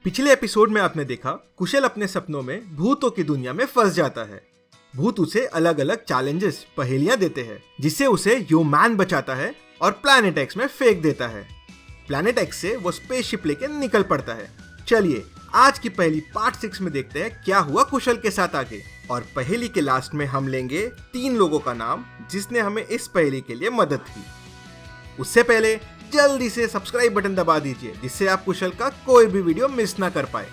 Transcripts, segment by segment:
पिछले एपिसोड में आपने देखा कुशल अपने सपनों में भूतों की दुनिया में फंस जाता है। भूत उसे अलग अलग चैलेंजेस पहेलियां देते हैं जिससे उसे ह्यूमैन बचाता है और प्लैनेट एक्स में फेंक देता है। प्लैनेट एक्स से वो स्पेसशिप लेके निकल पड़ता है। चलिए आज की पहेली पार्ट 6 में देखते हैं क्या हुआ कुशल के साथ आगे। और पहेली के लास्ट में हम लेंगे 3 लोगों का नाम जिसने हमें इस पहेली के लिए मदद की। उससे पहले जल्दी से सब्सक्राइब बटन दबा दीजिए जिससे आप कुशल का कोई भी वीडियो मिस ना कर पाए।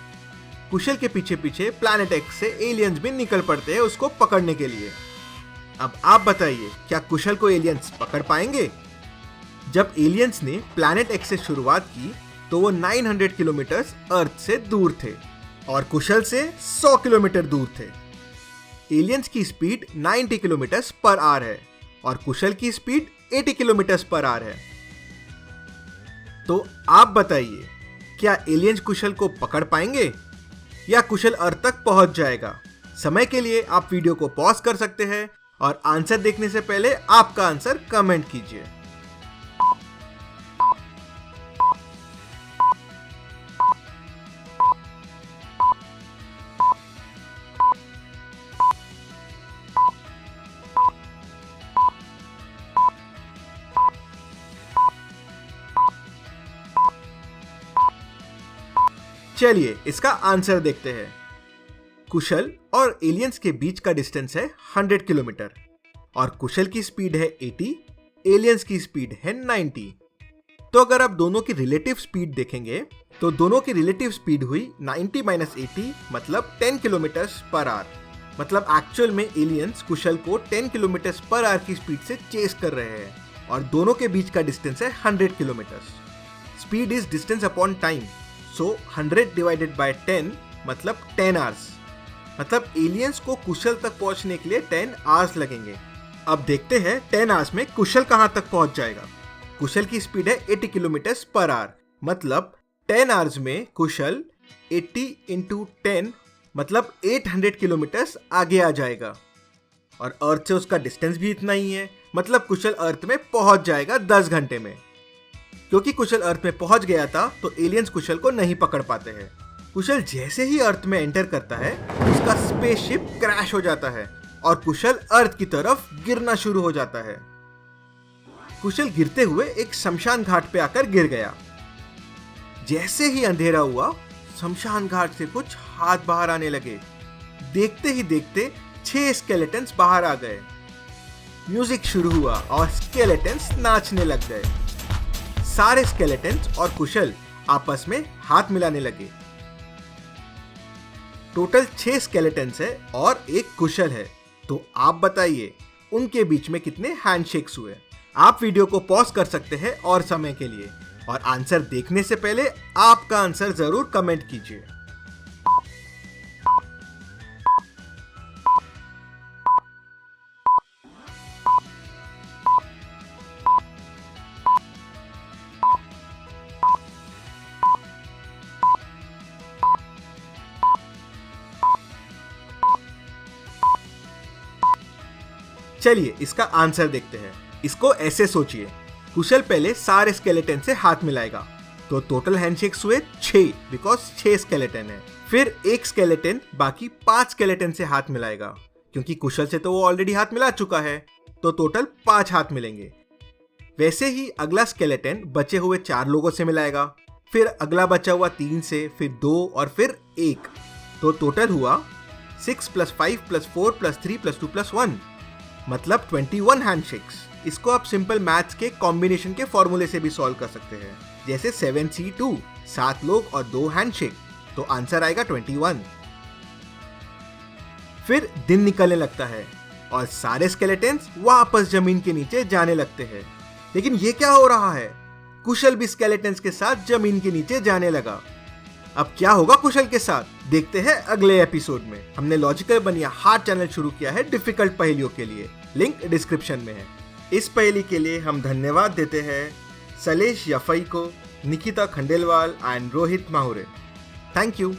कुशल के पीछे पीछे प्लैनेट एक्स से एलियंस भी निकल पड़ते हैं उसको पकड़ने के लिए। अब आप बताइए क्या कुशल को एलियंस पकड़ पाएंगे? जब एलियंस ने प्लैनेट एक्स से शुरुआत की तो वो 900 किलोमीटर अर्थ से दूर थे और कुशल से 100 किलोमीटर दूर थे। एलियंस की स्पीड 90 किलोमीटर पर आवर है और कुशल की स्पीड 80 किलोमीटर पर आवर है। तो आप बताइए क्या एलियंस कुशल को पकड़ पाएंगे या कुशल अर्थ तक पहुंच जाएगा? समय के लिए आप वीडियो को पॉज कर सकते हैं और आंसर देखने से पहले आपका आंसर कमेंट कीजिए। चलिए इसका आंसर देखते हैं। कुशल और एलियंस के बीच का डिस्टेंस है 100 किलोमीटर और कुशल की स्पीड है 80, एलियंस की स्पीड है 90। तो अगर आप दोनों की रिलेटिव स्पीड देखेंगे तो दोनों की रिलेटिव स्पीड हुई 90 - 80 मतलब 10 किलोमीटर पर आवर। मतलब एक्चुअल में एलियंस कुशल को 10 किलोमीटर पर आवर की स्पीड से चेस कर रहे हैं और दोनों के बीच का डिस्टेंस है 100 kilometre. Speed is distance upon time, so 100 divided by 10 मतलब 10 आवर्स। मतलब एलियंस को कुशल तक पहुंचने के लिए 10 आवर्स लगेंगे। अब देखते हैं 10 आवर्स में कुशल कहां तक पहुंच जाएगा। कुशल की स्पीड है 80 किलोमीटर पर आवर मतलब 10 आवर्स में कुशल 80 × 10 मतलब 800 किलोमीटर आगे आ जाएगा और अर्थ से उसका डिस्टेंस भी इतना ही है। मतलब कुशल अर्थ में पहुंच जाएगा 10 घंटे में। क्योंकि कुशल अर्थ में पहुंच गया था तो एलियंस कुशल को नहीं पकड़ पाते हैं। कुशल जैसे ही अर्थ में एंटर करता है उसका स्पेसशिप क्रैश हो जाता है और कुशल अर्थ की तरफ गिरना शुरू हो जाता है। कुशल गिरते हुए एक शमशान घाट पे आकर गिर गया। जैसे ही अंधेरा हुआ शमशान घाट से कुछ हाथ बाहर आने लगे। देखते ही देखते 6 स्केलेटन्स बाहर आ गए। म्यूजिक शुरू हुआ और स्केलेटन्स नाचने लग गए। सारे स्केलेटन्स और कुशल आपस में हाथ मिलाने लगे। टोटल 6 स्केलेटन्स है और एक कुशल है। तो आप बताइए उनके बीच में कितने हैंडशेक्स हुए? आप वीडियो को पॉज कर सकते हैं और समय के लिए और आंसर देखने से पहले आपका आंसर जरूर कमेंट कीजिए। चलिए इसका आंसर देखते हैं। इसको ऐसे सोचिए, कुशल पहले सारे स्केलेटन से हाथ मिलाएगा तो टोटल हैंडशेक्स हुए 6 बिकॉज 6 स्केलेटन है। फिर एक स्केलेटन बाकी 5 स्केलेटन से हाथ मिलाएगा क्योंकि कुशल से तो वो ऑलरेडी हाथ मिला चुका है तो टोटल 5 हाथ मिलेंगे। वैसे ही अगला स्केलेटन बचे हुए 4 लोगों से मिलाएगा। फिर अगला बचा हुआ 3 से, फिर 2 और फिर 1। तो टोटल हुआ 6 + 5 + 4 + 3 + 2 + 1 मतलब 21 हैंडशेक्स। इसको आप सिंपल मैथ्स के कॉम्बिनेशन के फॉर्मूले से भी सॉल्व कर सकते हैं, जैसे 7C2 7 लोग और 2 हैंडशेक, तो आंसर आएगा 21। फिर दिन निकलने लगता है और सारे स्केलेटन्स वापस जमीन के नीचे जाने लगते हैं। लेकिन ये क्या हो रहा है? कुशल भी स्केलेटन्स के साथ जमीन के नीचे जाने लगा। अब क्या होगा कुशल के साथ? देखते हैं अगले एपिसोड में। हमने लॉजिकल बनिया हार्ड चैनल शुरू किया है डिफिकल्ट पहेलियों के लिए, लिंक डिस्क्रिप्शन में है। इस पहेली के लिए हम धन्यवाद देते हैं सलेश यफई को, Nikita Khandelwal and Rohit Mahure. Thank you.